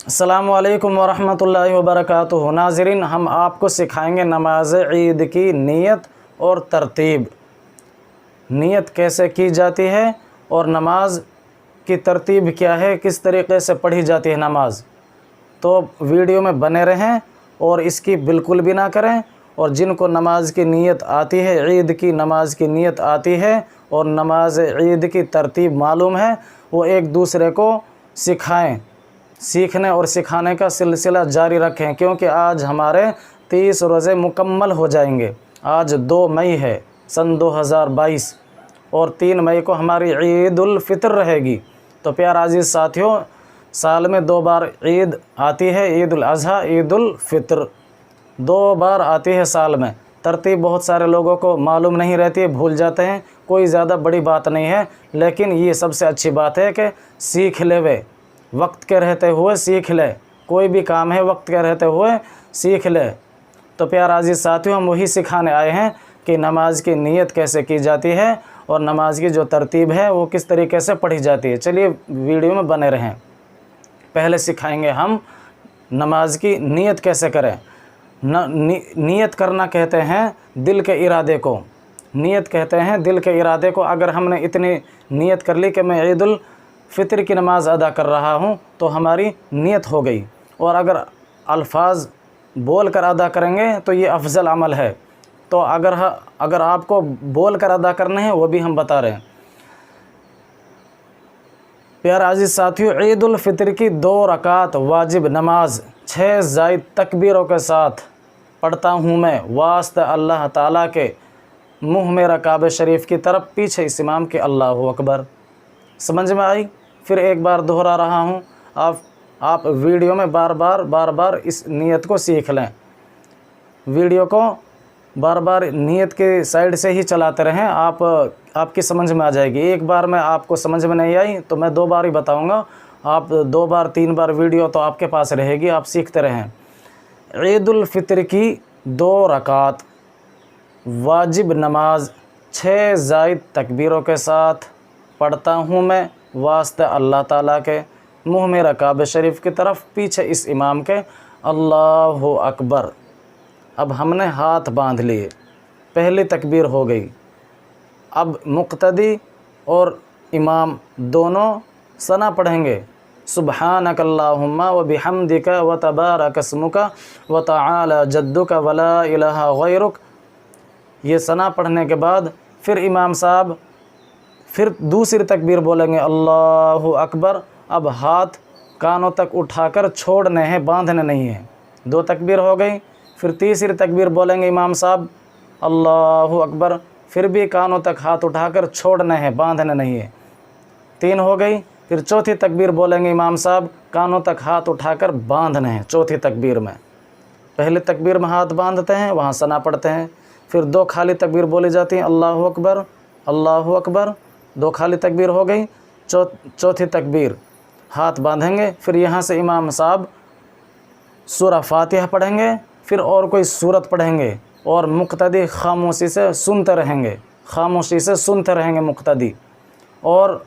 अस्सलामु अलैकुम वरहमतुल्लाहि वबरकातुहू। नाज़रीन, हम आपको सिखाएंगे नमाज ईद की नीयत और तरतीब। नीयत कैसे की जाती है और नमाज की तरतीब क्या है, किस तरीक़े से पढ़ी जाती है नमाज। तो वीडियो में बने रहें और इसकी बिल्कुल भी ना करें। और जिनको नमाज की नीयत आती है, ईद की नमाज की नीयत आती है और नमाज ईद की तरतीब मालूम है, वो एक दूसरे को सिखाएं। सीखने और सिखाने का सिलसिला जारी रखें, क्योंकि आज हमारे 30 रोज़े मुकम्मल हो जाएंगे। आज 2 मई है सन 2022 और 3 मई को हमारी ईद उल फितर रहेगी। तो प्यार अजीज़ साथियों, साल में 2 बार ईद आती है, ईद उल अज़हा, ईद उल फितर 2 बार आती है साल में। तरतीब बहुत सारे लोगों को मालूम नहीं रहती है, भूल जाते हैं। कोई ज़्यादा बड़ी बात नहीं है, लेकिन ये सबसे अच्छी बात है कि सीख ले, वे वक्त के रहते हुए सीख ले। कोई भी काम है वक्त के रहते हुए सीख ले। तो प्यार अजीज़ साथियों, हम वही सिखाने आए हैं कि नमाज की नीयत कैसे की जाती है और नमाज की जो तरतीब है वो किस तरीके से पढ़ी जाती है। चलिए वीडियो में बने रहें। पहले सिखाएंगे हम नमाज की नीयत कैसे करें। नीयत करना कहते हैं दिल के इरादे को। नीयत कहते हैं दिल के इरादे को। अगर हमने इतनी नीयत कर ली कि मैं ईद उल फितर की नमाज़ अदा कर रहा हूँ, तो हमारी नीयत हो गई। और अगर अल्फाज बोल कर अदा करेंगे तो ये अफजल अमल है। तो अगर आपको बोल कर अदा करने हैं, वो भी हम बता रहे हैं। प्यार अजीज़ साथियों, ईद उल फितर की 2 रकात वाजिब नमाज 6 ज़ायद तकबीरों के साथ पढ़ता हूँ मैं, वास्ते अल्लाह ताला के। मुँह मेरा काबे शरीफ की तरफ, पीछे इस इमाम के अल्लाहु अकबर। समझ में आई? फिर एक बार दोहरा रहा हूँ। आप वीडियो में बार बार इस नीयत को सीख लें। वीडियो को बार बार नीयत के साइड से ही चलाते रहें, आपकी समझ में आ जाएगी। एक बार में आपको समझ में नहीं आई तो मैं 2 बार ही बताऊँगा। आप 2 बार 3 बार वीडियो तो आपके पास रहेगी, आप सीखते रहें। ईद उल फितर की 2 रकात वाजिब नमाज 6 ज़ायद तकबीरों के साथ पढ़ता हूँ मैं, वास्ते अल्लाह ताला के। मुँह मेरा काबे शरीफ की तरफ, पीछे इस इमाम के अल्लाहु अकबर। अब हमने हाथ बांध लिए, पहली तकबीर हो गई। अब मुक्तदी और इमाम दोनों सना पढ़ेंगे। सुब्हानक अल्लाहुम्मा व बिहम्दिका व तबारक अस्मुका व तआला जद्दुका व ला इलाहा गैरुक। ये सना पढ़ने के बाद फिर इमाम साहब फिर दूसरी तकबीर बोलेंगे, अल्लाहु अकबर। अब हाथ कानों तक उठाकर छोड़ने हैं, बांधने नहीं है। 2 तकबीर हो गई। फिर तीसरी तकबीर बोलेंगे इमाम साहब, अल्लाहु अकबर। फिर भी कानों तक हाथ उठाकर छोड़ने हैं, बांधने नहीं है। 3 हो गई। फिर चौथी तकबीर बोलेंगे इमाम साहब, कानों तक हाथ उठाकर बांधने हैं चौथी तकबीर में। पहली तकबीर में हाथ बांधते हैं, वहाँ सना पढ़ते हैं। फिर 2 खाली तकबीर बोली जाती हैं, अल्लाहु अकबर, अल्लाहु अकबर। 2 खाली तकबीर हो गई। चौथी तकबीर हाथ बांधेंगे। फिर यहाँ से इमाम साहब सूरह फातिहा पढ़ेंगे, फिर और कोई सूरत पढ़ेंगे और मुक्तदी खामोशी से सुनते रहेंगे, खामोशी से सुनते रहेंगे मुक्तदी। और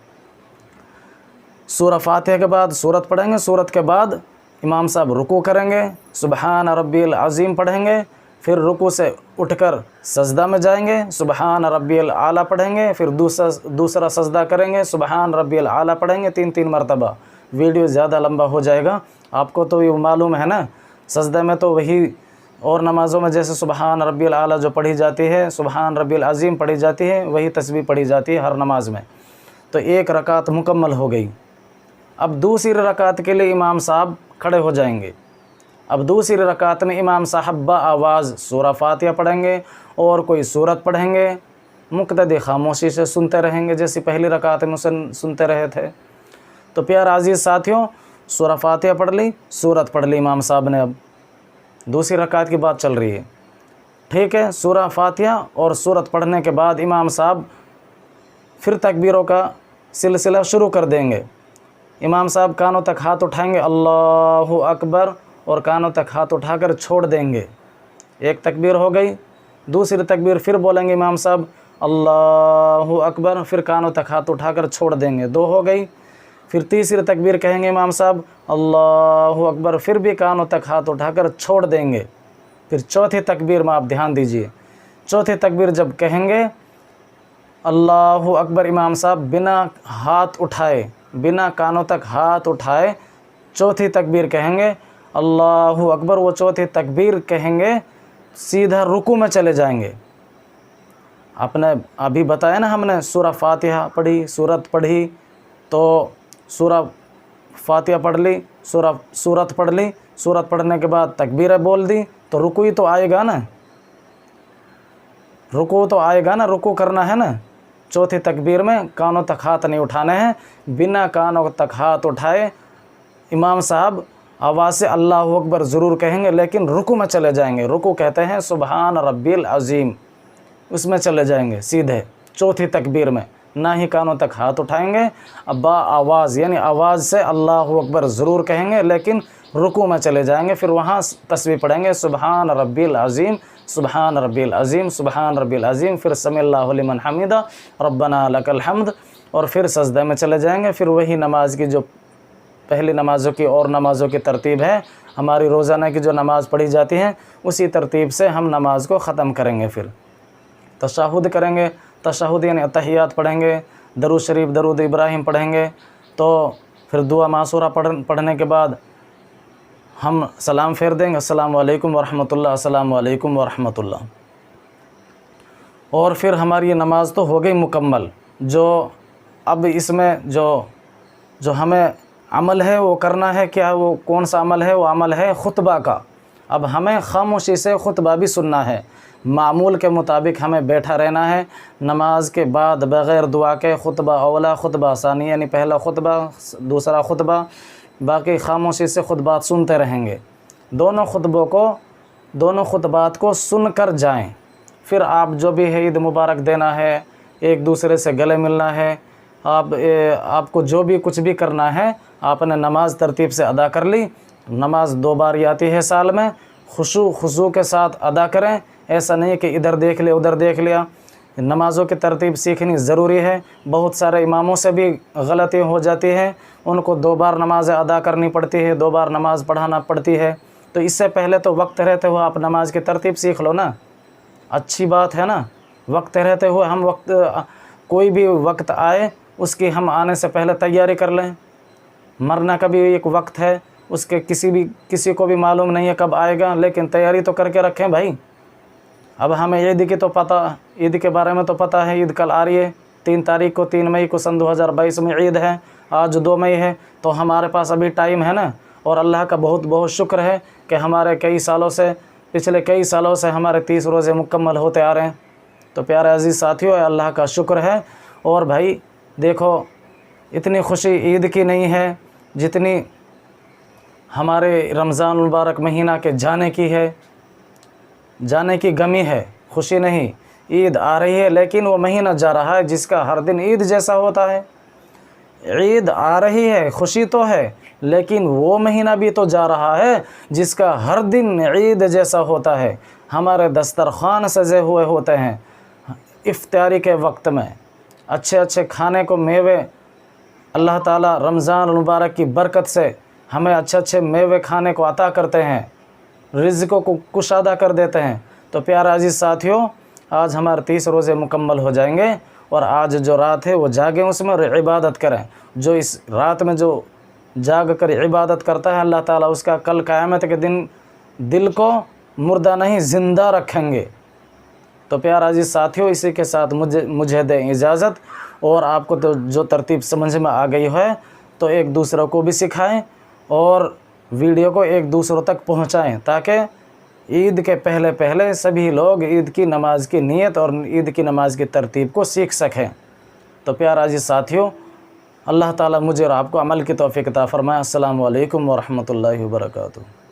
सूरह फातिहा के बाद सूरत पढ़ेंगे। सूरत के बाद इमाम साहब रुकू करेंगे, सुबहान रब्बिल अज़ीम पढ़ेंगे। फिर रुकू से उठकर सजदा में जाएंगे, सुबहान रब्बिल आला पढ़ेंगे। फिर दूसरा सजदा करेंगे, सुबहान रब्बिल आला पढ़ेंगे 3 मरतबा। वीडियो ज़्यादा लंबा हो जाएगा, आपको तो ये मालूम है ना। सजदा में तो वही, और नमाज़ों में जैसे सुबहान रब्बिल आला जो पढ़ी जाती है, सुबहान रब्बिल अज़ीम पढ़ी जाती है, वही तस्बीह पढ़ी जाती है हर नमाज में। तो 1 रकात मुकम्मल हो गई। अब दूसरी रकात के लिए इमाम साहब खड़े हो जाएंगे। अब दूसरी रकात में इमाम साहब आवाज़ सूरह फातिहा पढ़ेंगे और कोई सूरत पढ़ेंगे। मुक्तदी खामोशी से सुनते रहेंगे, जैसे पहली रकात में सुनते रहे थे। तो प्यार अजीज़ साथियों, सूरह फातिहा पढ़ ली, सूरत पढ़ ली इमाम साहब ने। अब दूसरी रकात की बात चल रही है, ठीक है। सूरह फातिहा और सूरत पढ़ने के बाद इमाम साहब फिर तकबीरों का सिलसिला शुरू कर देंगे। इमाम साहब कानों तक हाथ उठाएंगे, अल्लाहु अकबर, और कानों तक हाथ उठाकर छोड़ देंगे। 1 तकबीर हो गई। दूसरी तकबीर फिर बोलेंगे इमाम साहब, अल्लाहु अकबर, फिर कानों तक हाथ उठाकर छोड़ देंगे। 2 हो गई। फिर तीसरी तकबीर कहेंगे इमाम साहब अल्लाहु अकबर, फिर भी कानों तक हाथ उठाकर छोड़ देंगे। फिर चौथी तकबीर में आप ध्यान दीजिए, चौथी तकबीर जब कहेंगे अल्लाहु अकबर, इमाम साहब बिना हाथ उठाए, बिना कानों तक हाथ उठाए चौथी तकबीर कहेंगे अल्लाहु अकबर। वो चौथी तकबीर कहेंगे, सीधा रुकू में चले जाएंगे। आपने अभी बताया ना, हमने सूरह फातिहा पढ़ी, सूरत पढ़ी, तो सूरह फातिहा पढ़ ली, सूरत पढ़ ली, सूरत पढ़ने के बाद तकबीरें बोल दी, तो रुकू ही तो आएगा ना, रुकू तो आएगा ना, रुकू करना है ना। चौथी तकबीर में कानों तक हाथ नहीं उठाने हैं, बिना कानों तक हाथ उठाए इमाम साहब आवाज़ से अल्लाहु अकबर ज़रूर कहेंगे, लेकिन रुकू में चले जाएंगे। रुकू कहते हैं सुबहान रब्बिल अज़ीम, उसमें चले जाएंगे सीधे चौथी तकबीर में, ना ही कानों तक हाथ उठाएंगे। अब आवाज़ यानी आवाज़ से अल्लाहु अकबर ज़रूर कहेंगे, लेकिन रुकू में चले जाएंगे। फिर वहाँ तस्बीह पढ़ेंगे सुबहान रब्बिल अज़ीम, सुबहान रब्बिल अज़ीम, सुबहान रब्बिल अज़ीम, फिर समीअल्लाहु लिमन हमीदा रब्बना लकल हम्द, और फिर सजदे में चले जाएंगे। फिर वही नमाज की जो पहली नमाज़ों की और नमाज़ों की तरतीब है, हमारी रोज़ाना की जो नमाज़ पढ़ी जाती है, उसी तरतीब से हम नमाज को ख़त्म करेंगे। फिर तशहुद करेंगे, तशहुद यानी अतहियात पढ़ेंगे, दरूद शरीफ, दरूद इब्राहिम पढ़ेंगे। तो फिर दुआ मासूरा पढ़ने के बाद हम सलाम फेर देंगे, अस्सलामु अलैकुम वरहमतुल्लाह, अस्सलामु अलैकुम वरहमतुल्लाह। और फिर हमारी ये नमाज़ तो हो गई मुकम्मल। जो अब इसमें जो हमें अमल है वो करना है, क्या वो कौन सा अमल है? वो अमल है खुतबा का। अब हमें खामोशी से खुतबा भी सुनना है, मामूल के मुताबिक हमें बैठा रहना है। नमाज के बाद बग़ैर दुआ के खुतबा औला, खुतबा सानी यानी पहला खुतबा, दूसरा खुतबा, बाकी खामोशी से खुतबात सुनते रहेंगे। दोनों खुतबात को सुन कर जाएँ। फिर आप जो भी है ईद मुबारक देना है, एक दूसरे से गले मिलना है, आपको जो भी कुछ भी करना है, आपने नमाज तरतीब से अदा कर ली। नमाज 2 बार ही आती है साल में, खुशू के साथ अदा करें। ऐसा नहीं कि इधर देख लिया उधर देख लिया। नमाज़ों की तरतीब सीखनी ज़रूरी है। बहुत सारे इमामों से भी गलती हो जाती है, उनको 2 बार नमाज़ें अदा करनी पड़ती है, 2 बार नमाज़ पढ़ाना पड़ती है। तो इससे पहले तो वक्त रहते हुए आप नमाज की तरतीब सीख लो ना, अच्छी बात है ना। वक्त रहते हुए हम कोई भी वक्त आए उसकी हम आने से पहले तैयारी कर लें। मरना का भी एक वक्त है, उसके किसी को भी मालूम नहीं है कब आएगा, लेकिन तैयारी तो करके रखें भाई। अब हमें ईद की तो पता, ईद के बारे में तो पता है, ईद कल आ रही है 3 मई को सन 2022 में ईद है, आज 2 मई है, तो हमारे पास अभी टाइम है ना। और अल्लाह का बहुत बहुत शुक्र है कि हमारे पिछले कई सालों से हमारे 30 रोज़े मुकम्मल होते आ रहे हैं। तो प्यारे अजीज़ साथियों, अल्लाह का शुक्र है। और भाई देखो, इतनी खुशी ईद की नहीं है जितनी हमारे रमज़ान मुबारक महीना के जाने की है। जाने की गमी है, खुशी नहीं। ईद आ रही है लेकिन वो महीना जा रहा है जिसका हर दिन ईद जैसा होता है। ईद आ रही है, खुशी तो है, लेकिन वो महीना भी तो जा रहा है जिसका हर दिन ईद जैसा होता है। हमारे दस्तरखान सजे हुए होते हैं इफ्तारी के वक्त में, अच्छे अच्छे खाने को मेवे, अल्लाह ताला रमज़ान मुबारक की बरकत से हमें अच्छे अच्छे मेवे खाने को अता करते हैं, रिज़्क़ों को कुशादा कर देते हैं। तो प्यारे अजीज़ साथियों, आज हमारे 30 रोज़े मुकम्मल हो जाएंगे, और आज जो रात है वो जागें, उसमें इबादत करें। जो इस रात में जो जाग कर इबादत करता है, अल्लाह ताला उसका कल क़यामत के दिन दिल को मुर्दा नहीं ज़िंदा रखेंगे। तो प्यारे अजीज़ साथियों, इसी के साथ मुझे दें इजाज़त। और आपको तो जो तरतीब समझ में आ गई है, तो एक दूसरों को भी सिखाएं और वीडियो को एक दूसरों तक पहुंचाएं, ताकि ईद के पहले सभी लोग ईद की नमाज की नीयत और ईद की नमाज की तरतीब को सीख सकें। तो प्यारे अजीज़ साथियों, अल्लाह ताला मुझे और आपको अमल की तौफीक अता फरमाए। अस्सलामु अलैकुम व रहमतुल्लाहि व बरकातुहू।